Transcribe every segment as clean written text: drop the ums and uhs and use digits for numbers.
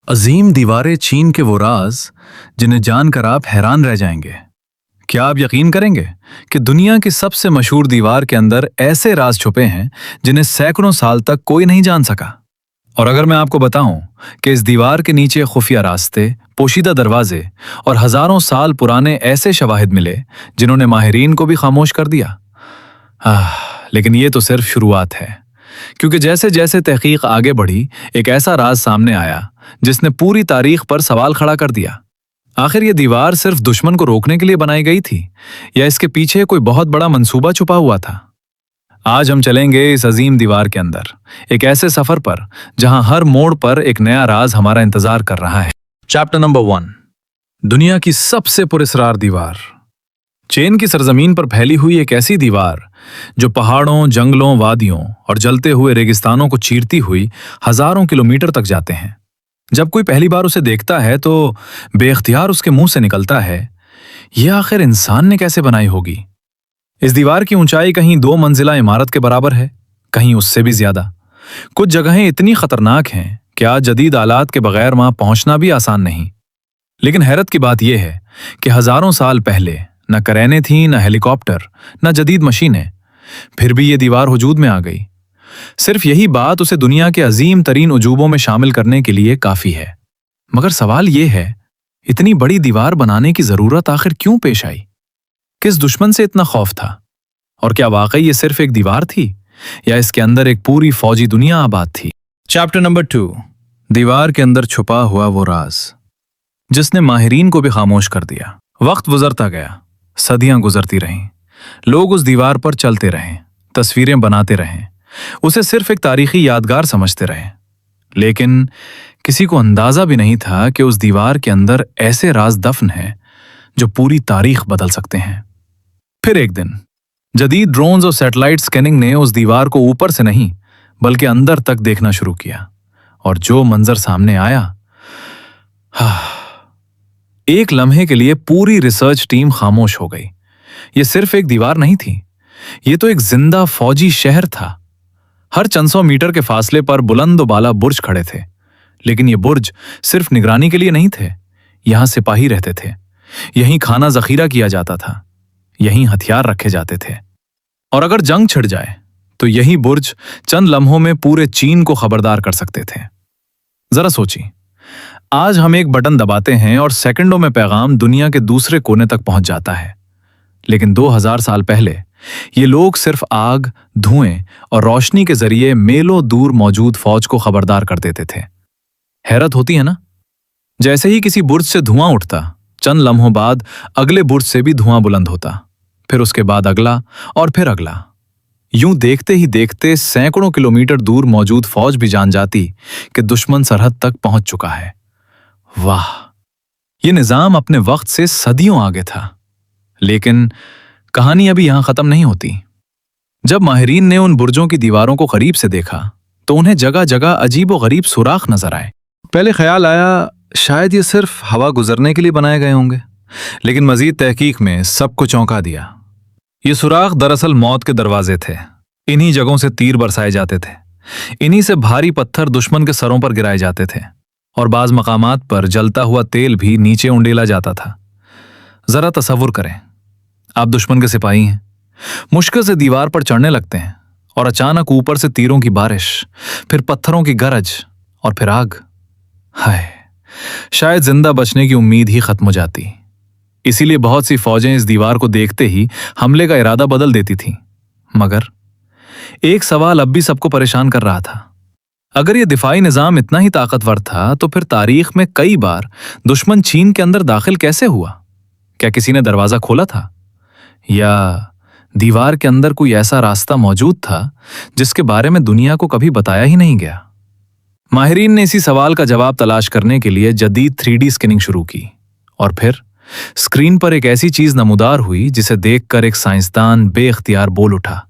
अजीम दीवारें चीन के वो राज जिन्हें जानकर आप हैरान रह जाएंगे। क्या आप यकीन करेंगे कि दुनिया की सबसे मशहूर दीवार के अंदर ऐसे राज छुपे हैं जिन्हें सैकड़ों साल तक कोई नहीं जान सका। और अगर मैं आपको बताऊं कि इस दीवार के नीचे खुफिया रास्ते, पोशीदा दरवाजे और हजारों साल पुराने ऐसे शवाहिद मिले जिन्होंने माहिरीन को भी खामोश कर दिया। लेकिन ये तो सिर्फ शुरुआत है, क्योंकि जैसे जैसे तहकीक आगे बढ़ी एक ऐसा राज सामने आया जिसने पूरी तारीख पर सवाल खड़ा कर दिया। आखिर ये दीवार सिर्फ दुश्मन को रोकने के लिए बनाई गई थी या इसके पीछे कोई बहुत बड़ा मंसूबा छुपा हुआ था? आज हम चलेंगे इस अजीम दीवार के अंदर, एक ऐसे सफर पर जहां हर मोड़ पर एक नया राज हमारा इंतजार कर रहा है। चैप्टर नंबर 1, दुनिया की सबसे पुरस्कार दीवार। चीन की सरजमीन पर फैली हुई एक ऐसी दीवार जो पहाड़ों, जंगलों, वादियों और जलते हुए रेगिस्तानों को चीरती हुई हजारों किलोमीटर तक जाते हैं। जब कोई पहली बार उसे देखता है तो बेख्तियार उसके मुंह से निकलता है, यह आखिर इंसान ने कैसे बनाई होगी? इस दीवार की ऊंचाई कहीं 2 मंजिला इमारत के बराबर है, कहीं उससे भी ज्यादा। कुछ जगहें इतनी खतरनाक हैं कि आज जदीद आलात के बगैर वहां पहुंचना भी आसान नहीं। लेकिन हैरत की बात यह है कि हजारों साल पहले न करेनें थीं, न हेलीकॉप्टर, न जदीद मशीनें, फिर भी ये दीवार वजूद में आ गई। सिर्फ यही बात उसे दुनिया के अजीम तरीन उजूबों में शामिल करने के लिए काफी है। मगर सवाल यह है, इतनी बड़ी दीवार बनाने की जरूरत आखिर क्यों पेश आई? किस दुश्मन से इतना खौफ था? और क्या वाकई ये सिर्फ एक दीवार थी या इसके अंदर एक पूरी फौजी दुनिया आबाद थी? चैप्टर नंबर 2, दीवार के अंदर छुपा हुआ वो राज जिसने माहिरीन को भी खामोश कर दिया। वक्त गुजरता गया, सदियां गुजरती रहीं, लोग उस दीवार पर चलते रहें, तस्वीरें बनाते रहें, उसे सिर्फ एक तारीखी यादगार समझते रहे। लेकिन किसी को अंदाजा भी नहीं था कि उस दीवार के अंदर ऐसे राज दफन हैं जो पूरी तारीख बदल सकते हैं। फिर एक दिन जदीद ड्रोन्स और सैटेलाइट स्कैनिंग ने उस दीवार को ऊपर से नहीं बल्कि अंदर तक देखना शुरू किया, और जो मंजर सामने आया, एक लम्हे के लिए पूरी रिसर्च टीम खामोश हो गई। यह सिर्फ एक दीवार नहीं थी, यह तो एक जिंदा फौजी शहर था। हर चंद सौ मीटर के फासले पर बुलंद बाला बुर्ज खड़े थे, लेकिन ये बुर्ज सिर्फ निगरानी के लिए नहीं थे। यहां सिपाही रहते थे, यहीं खाना जखीरा किया जाता था, यहीं हथियार रखे जाते थे, और अगर जंग छिड़ जाए तो यही बुर्ज चंद लम्हों में पूरे चीन को खबरदार कर सकते थे। जरा सोचिए, आज हम एक बटन दबाते हैं और सेकंडों में पैगाम दुनिया के दूसरे कोने तक पहुंच जाता है। लेकिन 2000 साल पहले ये लोग सिर्फ आग, धुएं और रोशनी के जरिए मेलों दूर मौजूद फौज को खबरदार कर देते थे। हैरत होती है ना? जैसे ही किसी बुर्ज से धुआं उठता, चंद लम्हों बाद अगले बुर्ज से भी धुआं बुलंद होता, फिर उसके बाद अगला और फिर अगला। यूं देखते ही देखते सैकड़ों किलोमीटर दूर मौजूद फौज भी जान जाती कि दुश्मन सरहद तक पहुंच चुका है। वाह, यह निजाम अपने वक्त से सदियों आगे था। लेकिन कहानी अभी यहां खत्म नहीं होती। जब माहिरीन ने उन बुर्जों की दीवारों को करीब से देखा तो उन्हें जगह जगह अजीब व गरीब सुराख नजर आए। पहले ख्याल आया शायद ये सिर्फ हवा गुजरने के लिए बनाए गए होंगे, लेकिन मजीद तहकीक में सबको चौंका दिया। ये सुराख दरअसल मौत के दरवाजे थे। इन्हीं जगहों से तीर बरसाए जाते थे, इन्हीं से भारी पत्थर दुश्मन के सरों पर गिराए जाते थे, और बाज मकामात पर जलता हुआ तेल भी नीचे उंडेला जाता था। जरा तसव्वुर करें, आप दुश्मन के सिपाही हैं, मुश्किल से दीवार पर चढ़ने लगते हैं, और अचानक ऊपर से तीरों की बारिश, फिर पत्थरों की गरज और फिर आग। हाय, शायद जिंदा बचने की उम्मीद ही खत्म हो जाती। इसीलिए बहुत सी फौजें इस दीवार को देखते ही हमले का इरादा बदल देती थीं। मगर एक सवाल अब भी सबको परेशान कर रहा था। अगर यह दिफाई निजाम इतना ही ताकतवर था तो फिर तारीख में कई बार दुश्मन चीन के अंदर दाखिल कैसे हुआ? क्या किसी ने दरवाजा खोला था, या दीवार के अंदर कोई ऐसा रास्ता मौजूद था जिसके बारे में दुनिया को कभी बताया ही नहीं गया? माहिरीन ने इसी सवाल का जवाब तलाश करने के लिए जदीद 3D स्कैनिंग शुरू की, और फिर स्क्रीन पर एक ऐसी चीज नमूदार हुई जिसे देखकर एक साइंसदान बेख्तियार बोल उठा,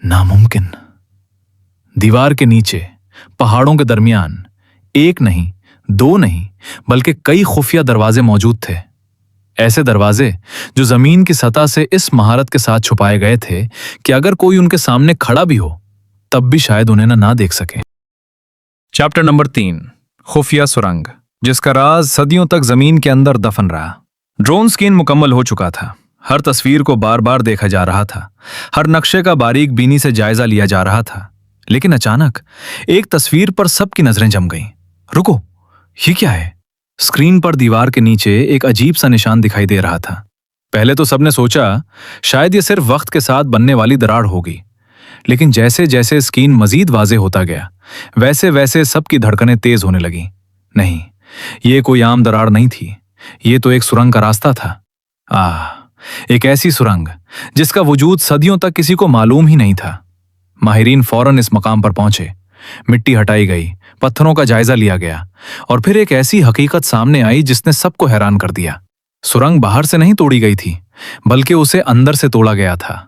नामुमकिन। दीवार के नीचे, पहाड़ों के दरमियान, एक नहीं, 2 नहीं, बल्कि कई खुफिया दरवाजे मौजूद थे। ऐसे दरवाजे जो जमीन की सतह से इस महारत के साथ छुपाए गए थे कि अगर कोई उनके सामने खड़ा भी हो तब भी शायद उन्हें ना देख सके। चैप्टर नंबर 3, खुफिया सुरंग जिसका राज सदियों तक जमीन के अंदर दफन रहा। ड्रोन स्कैन मुकम्मल हो चुका था। हर तस्वीर को बार बार देखा जा रहा था, हर नक्शे का बारीक बीनी से जायजा लिया जा रहा था। लेकिन अचानक एक तस्वीर पर सबकी नजरें जम गईं। रुको, ये क्या है? स्क्रीन पर दीवार के नीचे एक अजीब सा निशान दिखाई दे रहा था। पहले तो सबने सोचा शायद ये सिर्फ वक्त के साथ बनने वाली दरार होगी, लेकिन जैसे जैसे स्क्रीन मजीद वाजे होता गया वैसे वैसे सबकी धड़कनें तेज होने लगीं। नहीं, ये कोई आम दरार नहीं थी, ये तो एक सुरंग का रास्ता था। एक ऐसी सुरंग जिसका वजूद सदियों तक किसी को मालूम ही नहीं था। माहिरीन फौरन इस मकाम पर पहुंचे। मिट्टी हटाई गई, पत्थरों का जायजा लिया गया और फिर एक ऐसी हकीकत सामने आई जिसने सबको हैरान कर दिया। सुरंग बाहर से नहीं तोड़ी गई थी, बल्कि उसे अंदर से तोड़ा गया था।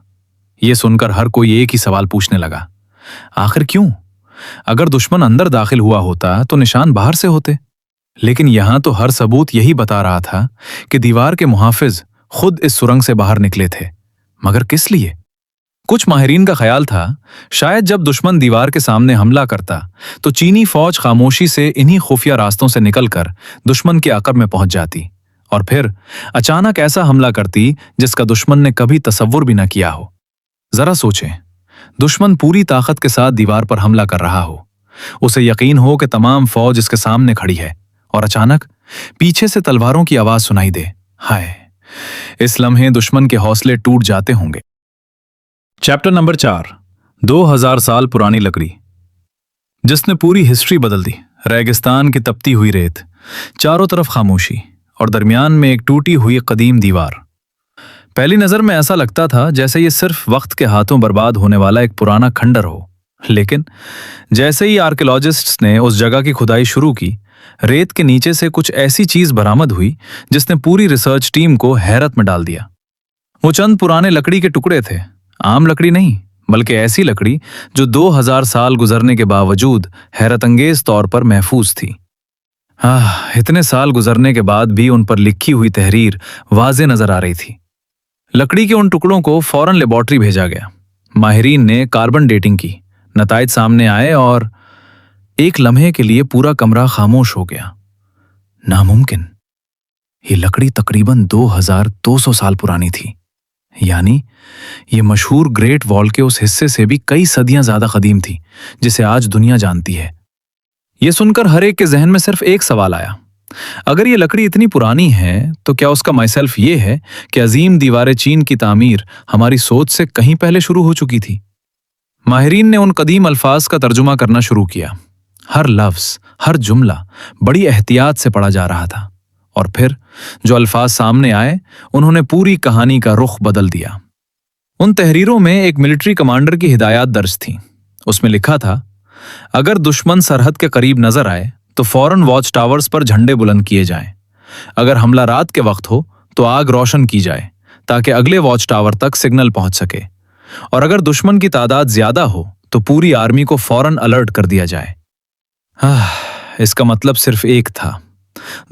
यह सुनकर हर कोई एक ही सवाल पूछने लगा, आखिर क्यों? अगर दुश्मन अंदर दाखिल हुआ होता तो निशान बाहर से होते। लेकिन यहां तो हर सबूत यही बता रहा था कि दीवार के मुहाफिज खुद इस सुरंग से बाहर निकले थे। मगर किस लिए? कुछ माहिरीन का ख्याल था शायद जब दुश्मन दीवार के सामने हमला करता तो चीनी फौज खामोशी से इन्हीं खुफिया रास्तों से निकलकर दुश्मन के आकब में पहुंच जाती और फिर अचानक ऐसा हमला करती जिसका दुश्मन ने कभी तसव्वुर भी न किया हो। जरा सोचें, दुश्मन पूरी ताकत के साथ दीवार पर हमला कर रहा हो, उसे यकीन हो कि तमाम फौज इसके सामने खड़ी है और अचानक पीछे से तलवारों की आवाज सुनाई दे। हाय, इस लम्हे दुश्मन के हौसले टूट जाते होंगे। चैप्टर नंबर 4, 2000 साल पुरानी लकड़ी जिसने पूरी हिस्ट्री बदल दी। रेगिस्तान की तपती हुई रेत, चारों तरफ खामोशी और दरमियान में एक टूटी हुई कदीम दीवार। पहली नजर में ऐसा लगता था जैसे ये सिर्फ वक्त के हाथों बर्बाद होने वाला एक पुराना खंडर हो। लेकिन जैसे ही आर्कियोलॉजिस्ट्स ने उस जगह की खुदाई शुरू की, रेत के नीचे से कुछ ऐसी चीज बरामद हुई जिसने पूरी रिसर्च टीम को हैरत में डाल दिया। वो चंद पुराने लकड़ी के टुकड़े थे, आम लकड़ी नहीं, बल्कि ऐसी लकड़ी जो 2000 साल गुजरने के बावजूद हैरतअंगेज तौर पर महफूज थी। इतने साल गुजरने के बाद भी उन पर लिखी हुई तहरीर वाज़े नजर आ रही थी। लकड़ी के उन टुकड़ों को फौरन लेबोरेटरी भेजा गया। माहिरीन ने कार्बन डेटिंग की, नताइज सामने आए और एक लम्हे के लिए पूरा कमरा खामोश हो गया। नामुमकिन, ये लकड़ी तकरीबन 2200 साल पुरानी थी, यानी ये मशहूर ग्रेट वॉल के उस हिस्से से भी कई सदियां ज्यादा कदीम थी जिसे आज दुनिया जानती है। यह सुनकर हर एक के जहन में सिर्फ एक सवाल आया, अगर ये लकड़ी इतनी पुरानी है तो क्या उसका माइसेल्फ ये है कि अजीम दीवारें चीन की तामीर हमारी सोच से कहीं पहले शुरू हो चुकी थी? माहिरीन ने उन कदीम अल्फाज का तर्जुमा करना शुरू किया। हर लफ्ज, हर जुमला बड़ी एहतियात से पढ़ा जा रहा था और फिर जो अल्फाज सामने आए उन्होंने पूरी कहानी का रुख बदल दिया। उन तहरीरों में एक मिलिट्री कमांडर की हिदायत दर्ज थी। उसमें लिखा था, अगर दुश्मन सरहद के करीब नजर आए तो फौरन वॉच टावर्स पर झंडे बुलंद किए जाएं। अगर हमला रात के वक्त हो तो आग रोशन की जाए ताकि अगले वॉच टावर तक सिग्नल पहुंच सके, और अगर दुश्मन की तादाद ज्यादा हो तो पूरी आर्मी को फौरन अलर्ट कर दिया जाए। इसका मतलब सिर्फ एक था,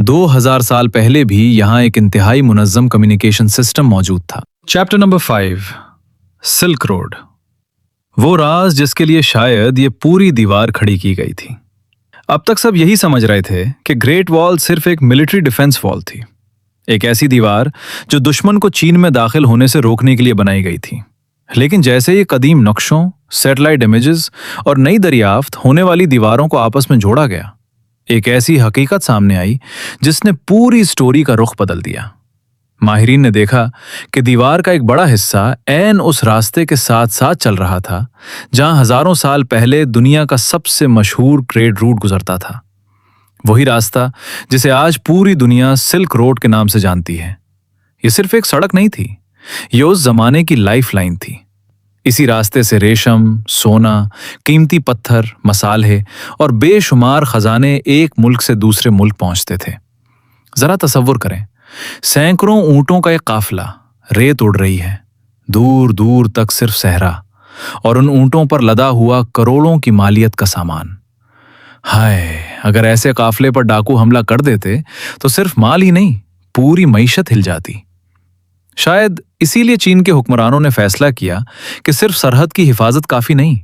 2000 साल पहले भी यहां एक इंतहाई मुनज्जम कम्युनिकेशन सिस्टम मौजूद था। चैप्टर नंबर 5, सिल्क रोड, वो राज जिसके लिए शायद ये पूरी दीवार खड़ी की गई थी। अब तक सब यही समझ रहे थे कि ग्रेट वॉल सिर्फ एक मिलिट्री डिफेंस वॉल थी, एक ऐसी दीवार जो दुश्मन को चीन में दाखिल होने से रोकने के लिए बनाई गई थी। लेकिन जैसे ये कदीम नक्शों, सैटेलाइट इमेजेस और नई दरियाफ्त होने वाली दीवारों को आपस में जोड़ा गया, एक ऐसी हकीकत सामने आई जिसने पूरी स्टोरी का रुख बदल दिया। माहिरीन ने देखा कि दीवार का एक बड़ा हिस्सा ऐन उस रास्ते के साथ साथ चल रहा था जहां हजारों साल पहले दुनिया का सबसे मशहूर ट्रेड रूट गुजरता था। वही रास्ता जिसे आज पूरी दुनिया सिल्क रोड के नाम से जानती है। यह सिर्फ एक सड़क नहीं थी, यह उस जमाने की लाइफ लाइन थी। इसी रास्ते से रेशम, सोना, कीमती पत्थर, मसाले और बेशुमार खजाने एक मुल्क से दूसरे मुल्क पहुंचते थे। जरा तसव्वुर करें, सैकड़ों ऊंटों का एक काफिला रेत उड़ रही है, दूर दूर तक सिर्फ सहरा, और उन ऊंटों पर लदा हुआ करोड़ों की मालियत का सामान। हाय, अगर ऐसे काफिले पर डाकू हमला कर देते तो सिर्फ माल ही नहीं, पूरी मईशत हिल जाती। शायद इसीलिए चीन के हुक्मरानों ने फैसला किया कि सिर्फ सरहद की हिफाजत काफी नहीं,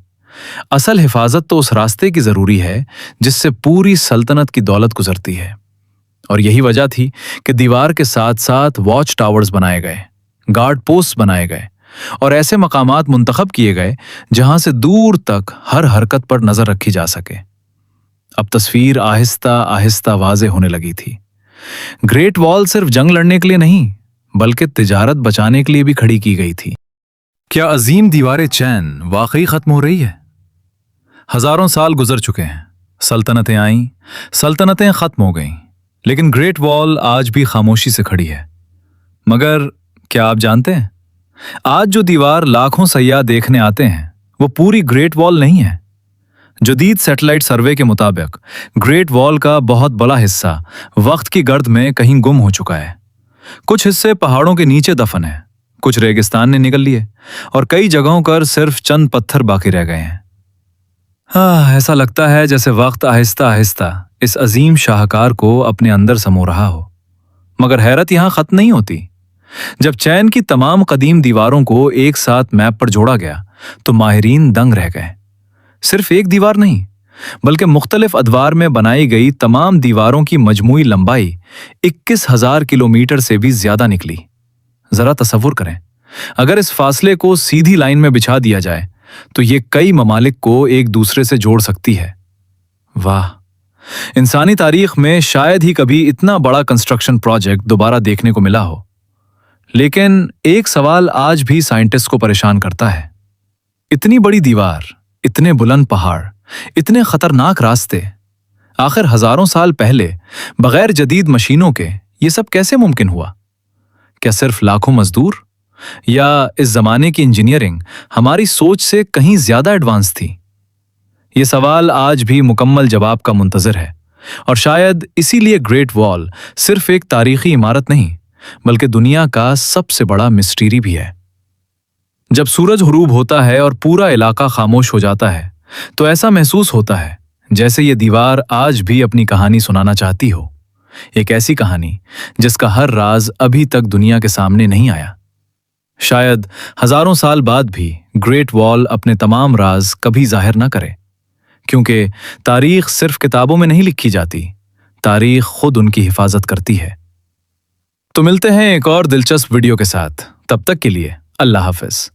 اصل حفاظت تو اس راستے کی ضروری ہے جس سے پوری سلطنت کی دولت گزرتی ہے، اور یہی وجہ تھی کہ دیوار کے ساتھ ساتھ واچ ٹاورز بنائے گئے، گارڈ پوسٹ بنائے گئے اور ایسے مقامات منتخب کیے گئے جہاں سے دور تک ہر حرکت پر نظر رکھی جا سکے۔ اب تصویر آہستہ آہستہ واضح ہونے لگی تھی۔ گریٹ وال صرف جنگ لڑنے کے لیے نہیں بلکہ تجارت بچانے کے لیے بھی کھڑی کی گئی تھی۔ کیا عظیم دیوار چین واقعی ختم ہو رہی ہے؟ ہزاروں سال گزر چکے ہیں، سلطنتیں آئیں، سلطنتیں ختم ہو گئیں، لیکن گریٹ وال آج بھی خاموشی سے کھڑی ہے۔ مگر کیا آپ جانتے ہیں، آج جو دیوار لاکھوں سیاح دیکھنے آتے ہیں وہ پوری گریٹ وال نہیں ہے۔ جدید سیٹلائٹ سروے کے مطابق گریٹ وال کا بہت بڑا حصہ وقت کی گرد میں کہیں گم ہو چکا ہے۔ کچھ حصے پہاڑوں کے نیچے دفن ہیں، کچھ ریگستان نے نگل لیے اور کئی جگہوں پر صرف چند پتھر باقی رہ گئے ہیں۔ ایسا لگتا ہے جیسے وقت آہستہ آہستہ اس عظیم شاہکار کو اپنے اندر سمو رہا ہو۔ مگر حیرت یہاں ختم نہیں ہوتی۔ جب چین کی تمام قدیم دیواروں کو ایک ساتھ میپ پر جوڑا گیا تو ماہرین دنگ رہ گئے۔ صرف ایک دیوار نہیں بلکہ مختلف ادوار میں بنائی گئی تمام دیواروں کی مجموعی لمبائی 21,000 کلومیٹر سے بھی زیادہ نکلی۔ ذرا تصور کریں، اگر اس فاصلے کو سیدھی لائن میں بچھا دیا جائے تو یہ کئی ممالک کو ایک دوسرے سے جوڑ سکتی ہے۔ واہ! انسانی تاریخ میں شاید ہی کبھی اتنا بڑا کنسٹرکشن پروجیکٹ دوبارہ دیکھنے کو ملا ہو۔ لیکن ایک سوال آج بھی سائنٹسٹ کو پریشان کرتا ہے۔ اتنی بڑی دیوار، اتنے بلند پہاڑ، اتنے خطرناک راستے، آخر ہزاروں سال پہلے بغیر جدید مشینوں کے یہ سب کیسے ممکن ہوا؟ کیا صرف لاکھوں مزدور، یا اس زمانے کی انجینئرنگ ہماری سوچ سے کہیں زیادہ ایڈوانس تھی؟ یہ سوال آج بھی مکمل جواب کا منتظر ہے، اور شاید اسی لیے گریٹ وال صرف ایک تاریخی عمارت نہیں بلکہ دنیا کا سب سے بڑا مسٹری بھی ہے۔ جب سورج غروب ہوتا ہے اور پورا علاقہ خاموش ہو جاتا ہے تو ایسا محسوس ہوتا ہے جیسے یہ دیوار آج بھی اپنی کہانی سنانا چاہتی ہو، ایک ایسی کہانی جس کا ہر راز ابھی تک دنیا کے سامنے نہیں آیا۔ شاید ہزاروں سال بعد بھی گریٹ وال اپنے تمام راز کبھی ظاہر نہ کرے، کیونکہ تاریخ صرف کتابوں میں نہیں لکھی جاتی، تاریخ خود ان کی حفاظت کرتی ہے۔ تو ملتے ہیں ایک اور دلچسپ ویڈیو کے ساتھ، تب تک کے لیے اللہ حافظ۔